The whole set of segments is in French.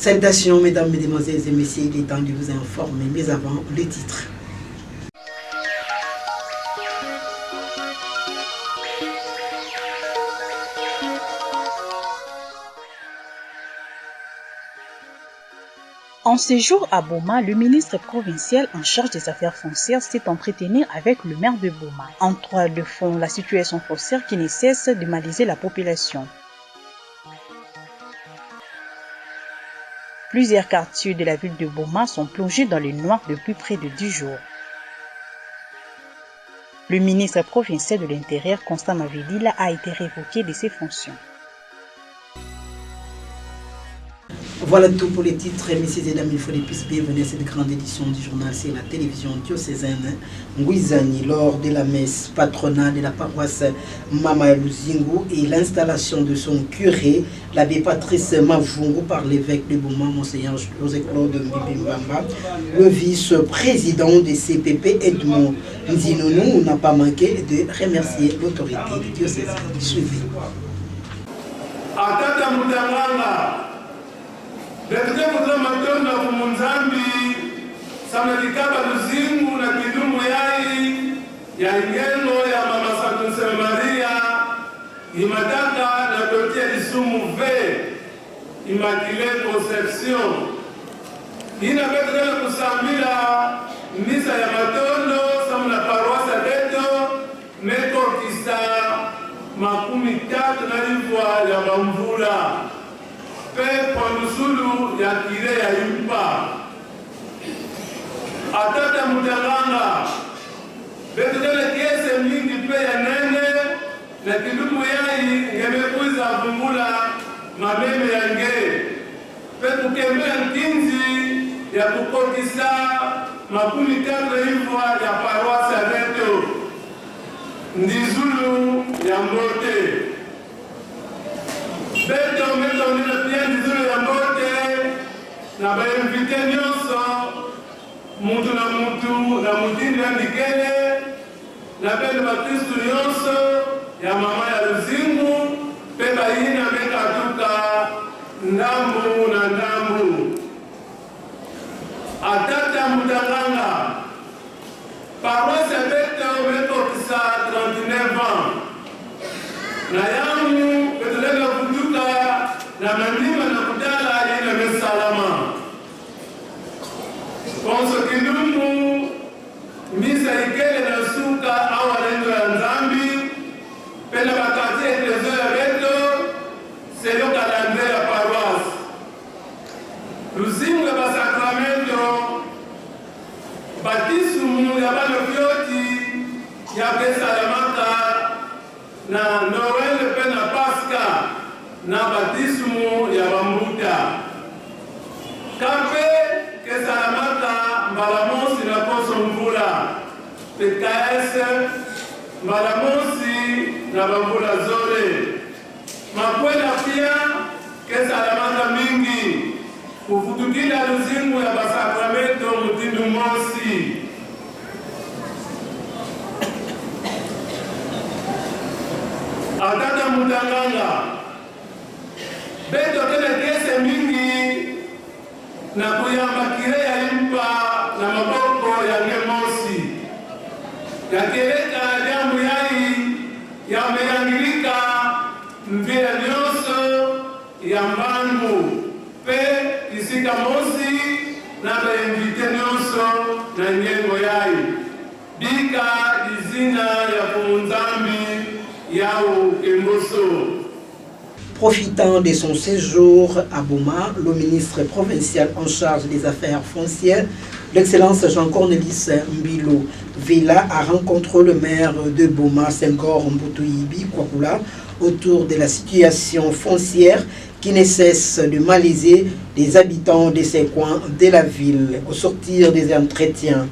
Salutations, mesdames, mesdemoiselles et messieurs, il est temps de vous informer, mais avant, les titres. En séjour à Boma, le ministre provincial en charge des affaires foncières s'est entretenu avec le maire de Boma. En toile de fond, la situation foncière qui ne cesse de malaiser la population. Plusieurs quartiers de la ville de Boma sont plongés dans le noir depuis près de 10 jours. Le ministre provincial de l'Intérieur, Constant Mavidila, a été révoqué de ses fonctions. Voilà tout pour les titres. Messieurs et dames, il faut les plus bienvenue à cette grande édition du journal. C'est la télévision diocésaine Ngouizani lors de la messe patronale de la paroisse Mama Luzingu et l'installation de son curé, l'abbé Patrice Mavungu, par l'évêque de Boma, Monseigneur José-Claude Mbimbamba. Le vice-président de CPP, Edmond Nzinonou, n'a pas manqué de remercier l'autorité diocésaine. Suivez. Katika matendo kumunzambi samadikaba luzingu na kidumu yai ya ingeno ya mama Santo Maria imataka na dotia isumu ve Immaculée Conception ina betra kusambila misa ya matondo samna paroisse deto meko kisa makumi tatu na livwa ya bamvula pe pondusulu ya kire ya impa atata mudalanga betele kese mingi pe ya nene na kidumu yai ngemekuiza vumbula mameme yange pe tukembea nkinzi ya kukokisa makumi tatu hivwa ya paroisse ya Neto ndizulu ya Mbote Beto meto nina pia ndizulu ya Mbote na bainvite nyonso muntu na mutindi andikele na bende bakristu nyonso ya mama ya Luzingu pe bayina mekatuka ndambu na ndambu atata mudalanga paroisse Beto metokisa 39 ans na yangu betulega kutuka na mandima na kudala yina mesalama konso kidumu misa ikele na suka awa lendo ya nzambi pena bakati eklezo ya Beto selo kalandre ya paroisse Luzingu ya basakramento batisumu ya balofioti ya besalamaka na Noel pena Pasca na batisumu ya bambuta kape kesalamata mbalamosi na koso mvula PKS mbalamosi na bambula zole makwela pia kesalamata mingi kufutukila Luzingu ya basakramento mutindu mosi atata mudalanga Beto tena kese mingi na kuyamba kire ya impa na maboko ya ngemosi ya keleka jambu yai ya meyangilika mvira nyonso ya mbangu pe isika mosi na bainvite nyonso na nyengo yai bika izina ya kumunzambi yao emboso. Profitant de son séjour à Boma, le ministre provincial en charge des affaires foncières, l'Excellence Jean-Cornelis Mbilo Vela, a rencontré le maire de Boma, Senghor Mbutuyibi Kwakula, autour de la situation foncière qui ne cesse de malaiser les habitants de ces coins de la ville. Au sortir des entretiens,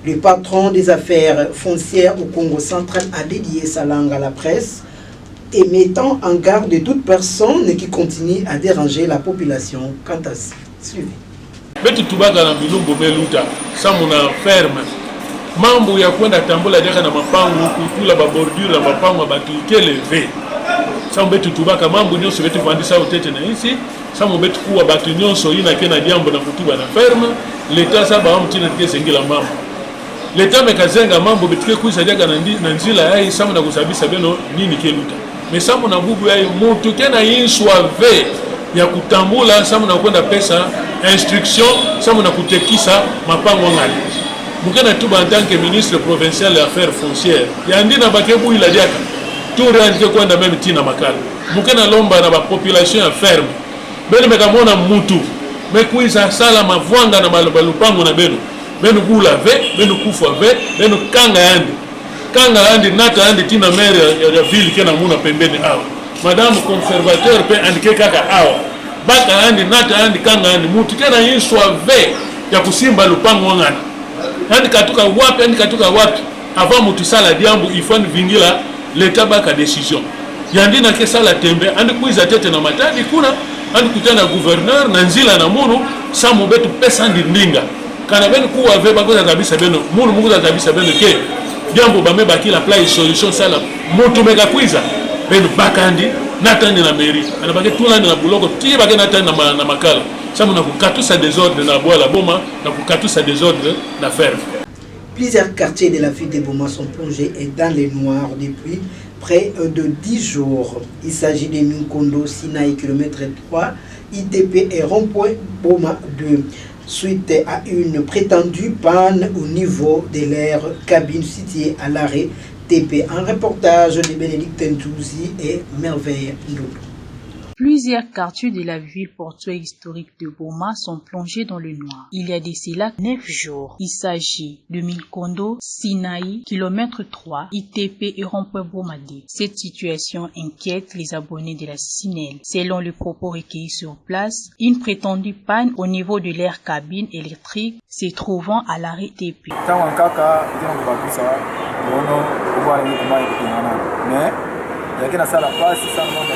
le patron des affaires foncières au Congo central a dédié sa langue à la presse et mettant en garde de toute personne qui continue à déranger la population. Quant à ça, suivez. Betu tubaga na milumbo meluta samu na ferme mambo ya kwenda tambula deka na mapango kutula babordure na mapango batukele ve samu betu tubaga mambo nyoso betu vandisa utete na insi Samo betu kuwa batu nyonso ina kena diambo na kutuba na ferme. Leta saba wa mtina tike sengila mambo. Leta mekazenga mambo betike kuisa jaga na nzila yai samu na kusabisa beno nini keluta. Mesamu na bubu yai mutu kena insuave ya kutambula samu na kwenda pesa instruction samu na kutekisa mapango ngali. Mukena tuba en tant que ministre provincial des affaires foncières. Yandina bakebu ila diaka. Tout réalité kwenda même tina makala. Mukena lomba na ba population ya ferme. Beno mekamona mutu. Mekuisa sala mavwanga na balupango na beno. Beno gula ve, beno kufa ve, beno kanga yandi. Kanga yandi nata yandi tina maire ya ville kena muna pembeni awa. Madame conservateur pe andike kaka awa. Baka yandi nata yandi kanga yandi mutu kena yiswa ve ya kusimba lupango wangani. Yandi katuka wapi avant mutu sala diambu ifani vingila leta baka decision. Yandi na ke sala tembe andi kuiza tete na matadi kuna andi kutana gouverneur na nzila na munu samu betu pesa ndinga. Kana beno kuwa ve bakoza kabisa beno munu mukuza kabisa beno ke diambu bameba kila play solution sala mutu mega kuiza beno bakandi natani na mairie anabake tulani na buloko tie bake natani na makala samu na kukatusa désordre na boala boma na kukatusa désordre na ferme. Plusieurs quartiers de la ville de Boma sont plongés dans les noirs depuis près de 10 jours. Il s'agit de Minkondo, Sinaï, km 3, ITP et rond-point Boma 2. Suite à une prétendue panne au niveau de l'air cabine située à l'arrêt TP. Un reportage de Bénédicte Ndouzi et Merveille Ndoulou. Plusieurs quartiers de la ville portuaire historique de Boma sont plongés dans le noir. Il y a d'ici là 9 jours. Il s'agit de Minkondo, Sinaï, km 3, ITP et rond-point Boma 2. Cette situation inquiète les abonnés de la SINEL. Selon les propos recueillis sur place, une prétendue panne au niveau de l'air cabine électrique se trouvant à l'arrêt TP. Yakina sala pasi sana mambo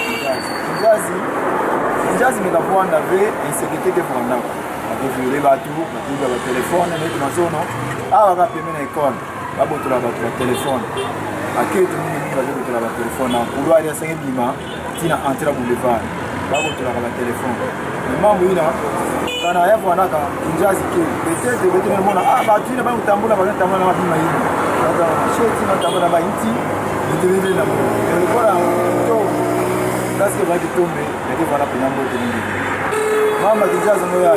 Kinjazi mekavwanda ve insécurité ke vwanda bakevule batu bakuba ba telefone netu mazono awa kapeme na école babotola batu ba telefone aketo mingi babotola ba telefone na couloir ya sengi bima tina entra boulevard babotola ba telefone mambo ina kana ya vwanda ka Kinjazi ke peut-être betu mona batu ina ba utambula ba tambula na bima hii baba sheti na tambula ba inti ndivile na kwa parce que va tomber et voilà pour n'importe qui mama Kinjazi moya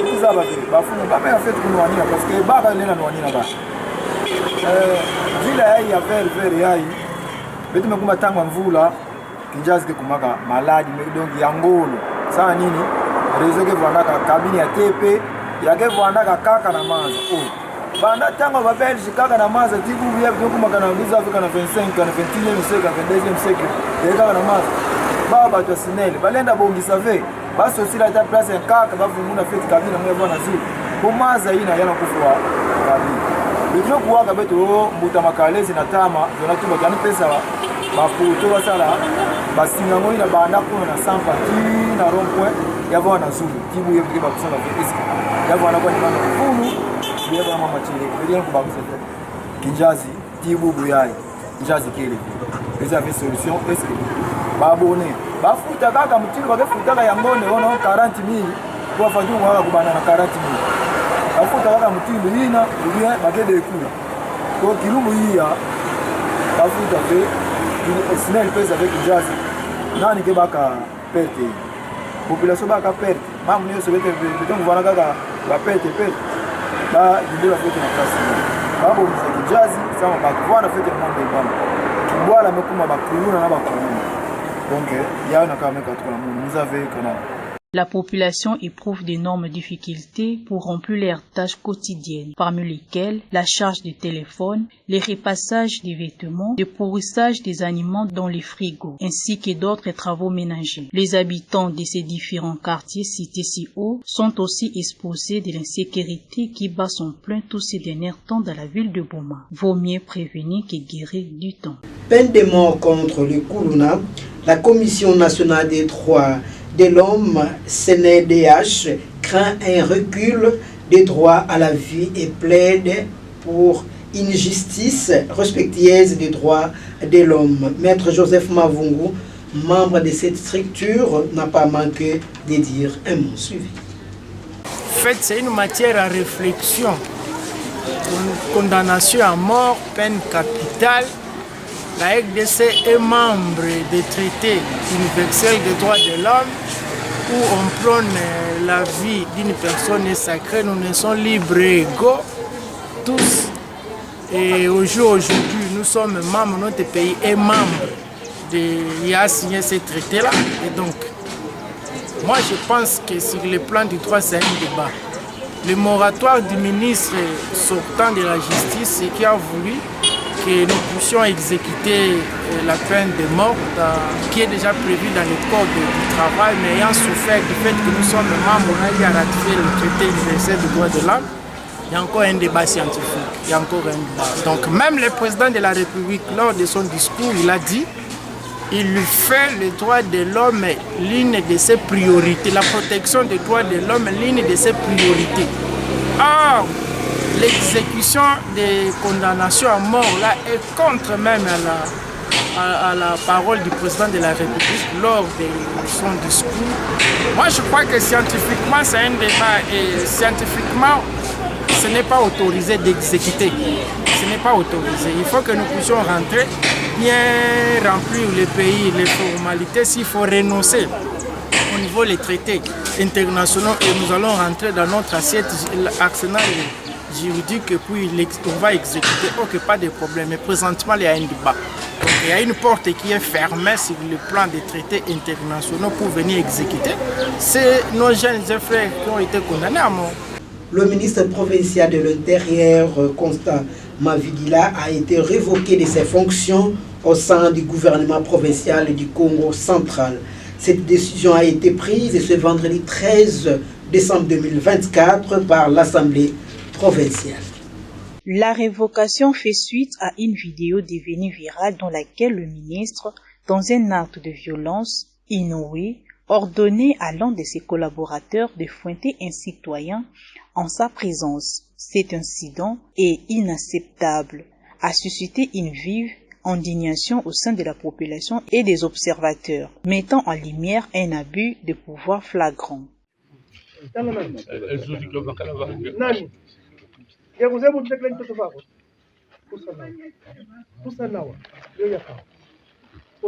kuzaba vile bafumu baba ya fait kunwania parce que baba lena nwania ba vile yai ya very yai betu mekuma tangwa mvula Kinjazi ke kumaka maladi donc ya ngolo sana nini rezo ke vanda kabini ya tepe ya ke vanda kaka na maza banda tango ba Belge kaka na maza tibu bia kuma kana ndiza Afrika na 25 kana 21e siècle na 22e siècle kaka na maza baba to SINEL balenda bongisa ve baso sila ta place kaka bavumuna feti kabina mwe bwana zuri kumaza ina yana kufua kabina bityo kuwaga beto mbuta makalezi na tama zona tuba kana pesa baputo basala basinga ngo ina banda kuna na sampa ti na rompwe yavo na zuri tibu yebike bakusala vesi yavo na kwa ni bana fulu yebo mama chile belian ku bakusa Kinjazi tibu buyai Kinjazi kile pesa ve solution est babone bafuta kaka mtilo bakefuta ya ngone ono 40,000 kwa faju wala kubana na 40,000 bafuta kaka mtilo ina ubia bagede kula kwa kilumu hia bafuta ve SINEL pesa avec Kinjazi nani ke baka perte population baka perte mamu nyo sobete donc voilà kaka ba perte ba ndela foto na place babo mza Kinjazi sama bakwana fete monde bana kibwala mekuma bakuyuna na bakuyuna. Donc, il y a un accord avec nous avez La population éprouve d'énormes difficultés pour remplir leurs tâches quotidiennes, parmi lesquelles la charge du téléphone, le repassage des vêtements, le pourrissage des aliments dans les frigos, ainsi que d'autres travaux ménagers. Les habitants de ces différents quartiers cités si haut sont aussi exposés de l'insécurité qui bat son plein tous ces derniers temps dans la ville de Boma. Vaut mieux prévenir que guérir du temps. Peine de mort contre le Kuluna, la Commission nationale des droits de l'homme, CNDH, craint un recul des droits à la vie et plaide pour une justice respectueuse des droits de l'homme. Maître Joseph Mavungu, membre de cette structure, n'a pas manqué de dire un mot suivi. En fait, c'est une matière à réflexion. Une condamnation à mort, peine capitale. La RDC est membre des traités universels des droits de l'homme où on prône la vie d'une personne sacrée. Nous ne sommes libres et égaux, tous. Et aujourd'hui, nous sommes membres, notre pays est membre il a signé ces traités-là. Et donc, moi je pense que sur le plan du droit, c'est un débat. Le moratoire du ministre sortant de la justice, c'est qui a voulu que nous puissions exécuter la peine de mort qui est déjà prévue dans le code du travail, mais ayant souffert du fait que nous sommes membres, on a eu à ratifier le traité universel des droits de l'homme. Il y a encore un débat scientifique, il y a encore un débat. Donc même le président de la République, lors de son discours, il a dit il lui fait les droits de l'homme l'une de ses priorités, la protection des droits de l'homme l'une de ses priorités. Or, l'exécution des condamnations à mort là est contre même à la parole du président de la République lors de son discours. Moi je crois que scientifiquement c'est un débat et scientifiquement ce n'est pas autorisé d'exécuter. Ce n'est pas autorisé. Il faut que nous puissions rentrer, bien remplir les pays, les formalités. S'il faut renoncer au niveau des traités internationaux et nous allons rentrer dans notre assiette, l'arsenal juridique et puis on va exécuter. Ok, pas de problème. Mais présentement, il y a un débat. Donc, il y a une porte qui est fermée sur le plan des traités internationaux pour venir exécuter. C'est nos jeunes frères qui ont été condamnés à mort. Le ministre provincial de l'Intérieur, Constant Mavidila, a été révoqué de ses fonctions au sein du gouvernement provincial du Congo central. Cette décision a été prise ce vendredi 13 décembre 2024 par l'Assemblée provinciale. La révocation fait suite à une vidéo devenue virale dans laquelle le ministre, dans un acte de violence inouï, ordonnait à l'un de ses collaborateurs de fouetter un citoyen en sa présence. Cet incident est inacceptable, a suscité une vive indignation au sein de la population et des observateurs, mettant en lumière un abus de pouvoir flagrant.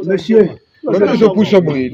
Monsieur, je pousse au bruit.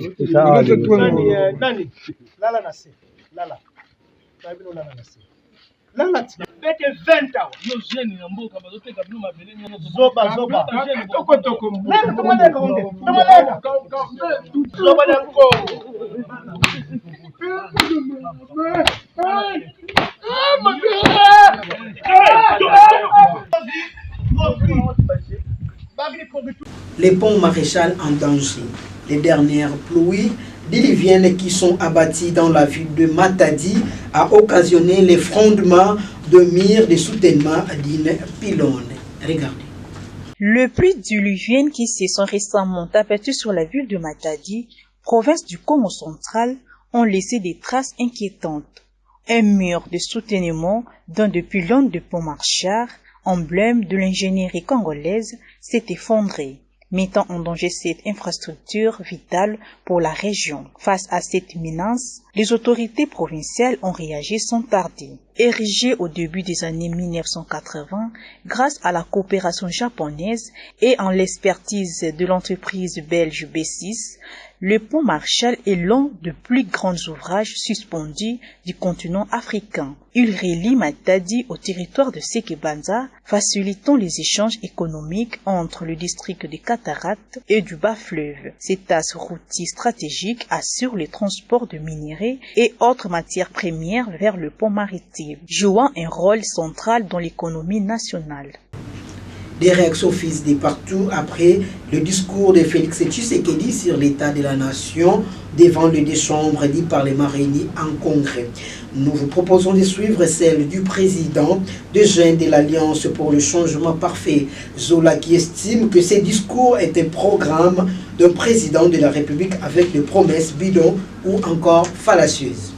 Les ponts Maréchal en danger. Les dernières pluies diluviennes qui sont abattues dans la ville de Matadi a occasionné l'effondrement de murs de soutènement d'une pylône. Regardez. Le pluie diluvienne qui se sont récemment abattues sur la ville de Matadi, province du Congo central, ont laissé des traces inquiétantes. Un mur de soutènement d'un des pylônes de pont Marchard, emblème de l'ingénierie congolaise, s'est effondré, mettant en danger cette infrastructure vitale pour la région. Face à cette menace, les autorités provinciales ont réagi sans tarder. Érigé au début des années 1980 grâce à la coopération japonaise et en l'expertise de l'entreprise belge B6, le pont Marshall est l'un des plus grands ouvrages suspendus du continent africain. Il relie Matadi au territoire de Sekebanza, facilitant les échanges économiques entre le district des Cataractes et du Bas-Fleuve. Cet axe routier stratégique assure le transport de minerais et autres matières premières vers le pont maritime, jouant un rôle central dans l'économie nationale. Des réactions fusent de partout après le discours de Félix Tshisekedi sur l'état de la nation devant les deux chambres du Parlement réunis en congrès. Nous vous proposons de suivre celle du président de jeunes de l'Alliance pour le changement parfait, Zola, qui estime que ce discours est un programme d'un président de la République avec des promesses bidons ou encore fallacieuses.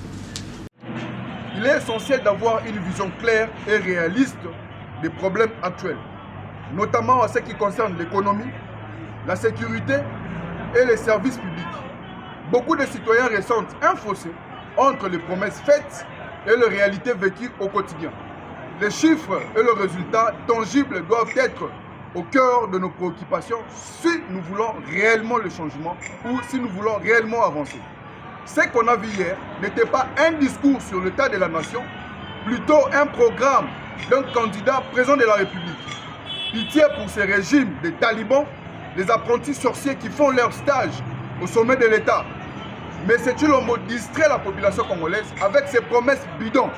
Il est essentiel d'avoir une vision claire et réaliste des problèmes actuels, notamment en ce qui concerne l'économie, la sécurité et les services publics. Beaucoup de citoyens ressentent un fossé entre les promesses faites et les réalités vécues au quotidien. Les chiffres et le résultat tangible doivent être au cœur de nos préoccupations si nous voulons réellement le changement ou si nous voulons réellement avancer. Ce qu'on a vu hier n'était pas un discours sur l'état de la nation, plutôt un programme d'un candidat président de la République. Pitié pour ces régimes des talibans, les apprentis sorciers qui font leur stage au sommet de l'État. Mais c'est-il le mot distrait la population congolaise avec ses promesses bidons?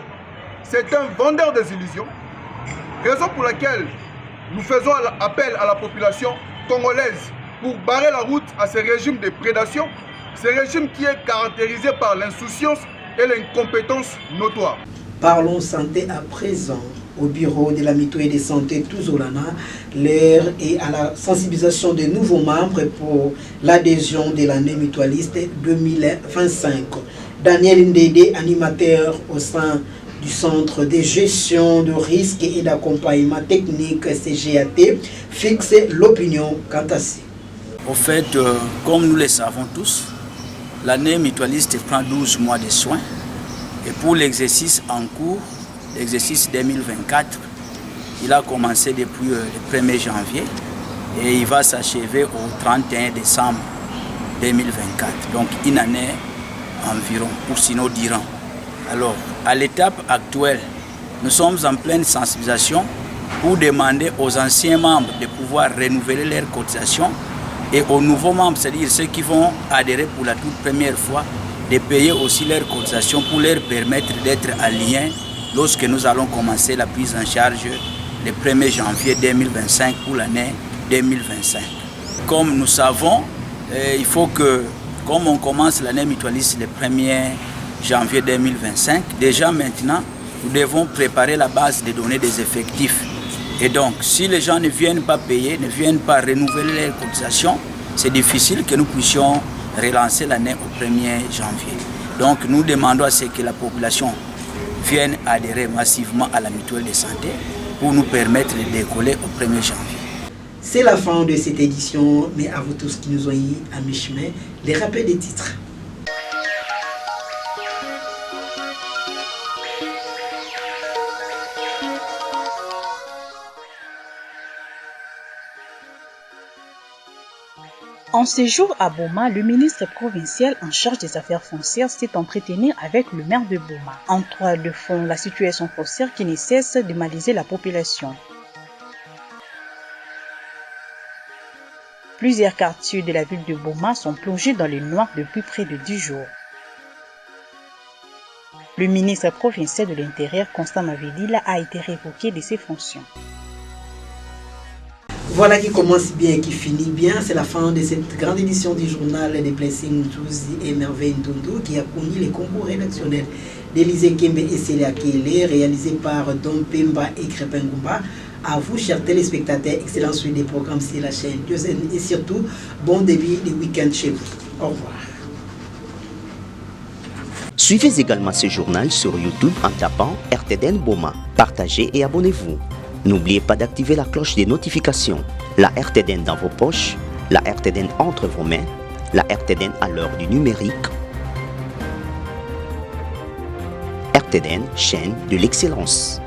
C'est un vendeur des illusions, raison pour laquelle nous faisons appel à la population congolaise pour barrer la route à ces régimes de prédation, ces régimes qui est caractérisé par l'insouciance et l'incompétence notoire. Parlons santé à présent. Au bureau de la mutuelle de santé Touzolana, l'heure est à la sensibilisation des nouveaux membres pour l'adhésion de l'année mutualiste 2025. Daniel Ndede, animateur au sein du Centre de gestion de risques et d'accompagnement technique CGAT, fixe l'opinion quant à ça. Au fait, comme nous le savons tous, l'année mutualiste prend 12 mois de soins et pour l'exercice en cours, l'exercice 2024, il a commencé depuis le 1er janvier et il va s'achever au 31 décembre 2024. Donc une année environ, ou sinon 10 ans. Alors, à l'étape actuelle, nous sommes en pleine sensibilisation pour demander aux anciens membres de pouvoir renouveler leur cotisation et aux nouveaux membres, c'est-à-dire ceux qui vont adhérer pour la toute première fois, de payer aussi leur cotisation pour leur permettre d'être alignés lorsque nous allons commencer la prise en charge le 1er janvier 2025 pour l'année 2025. Comme nous savons, il faut que, comme on commence l'année mutualiste le 1er janvier 2025, déjà maintenant, nous devons préparer la base de données des effectifs. Et donc, si les gens ne viennent pas payer, ne viennent pas renouveler leur cotisation, c'est difficile que nous puissions relancer l'année au 1er janvier. Donc, nous demandons à ce que la population vienne adhérer massivement à la mutuelle de santé pour nous permettre de décoller au 1er janvier. C'est la fin de cette édition, mais à vous tous qui nous ont eu à mi-chemin, les rappels des titres. En séjour à Boma, le ministre provincial en charge des affaires foncières s'est entretenu avec le maire de Boma. En toile de fond, la situation foncière qui ne cesse de malaiser la population. Plusieurs quartiers de la ville de Boma sont plongés dans le noir depuis près de 10 jours. Le ministre provincial de l'Intérieur, Constant Mavedila, a été révoqué de ses fonctions. Voilà qui commence bien et qui finit bien. C'est la fin de cette grande édition du journal des Blessings Touzi et Merveille Ndondo qui a connu les combos rédactionnels d'Élysée Kembe et Célia Kélé, réalisés par Dom Pemba et Crépengumba. À vous, chers téléspectateurs, excellent suivi des programmes sur la chaîne Diocène et surtout, bon début de week-end chez vous. Au revoir. Suivez également ce journal sur YouTube en tapant RTDN Boma. Partagez et abonnez-vous. N'oubliez pas d'activer la cloche des notifications. La RTDN dans vos poches, la RTDN entre vos mains, la RTDN à l'heure du numérique. RTDN, chaîne de l'excellence.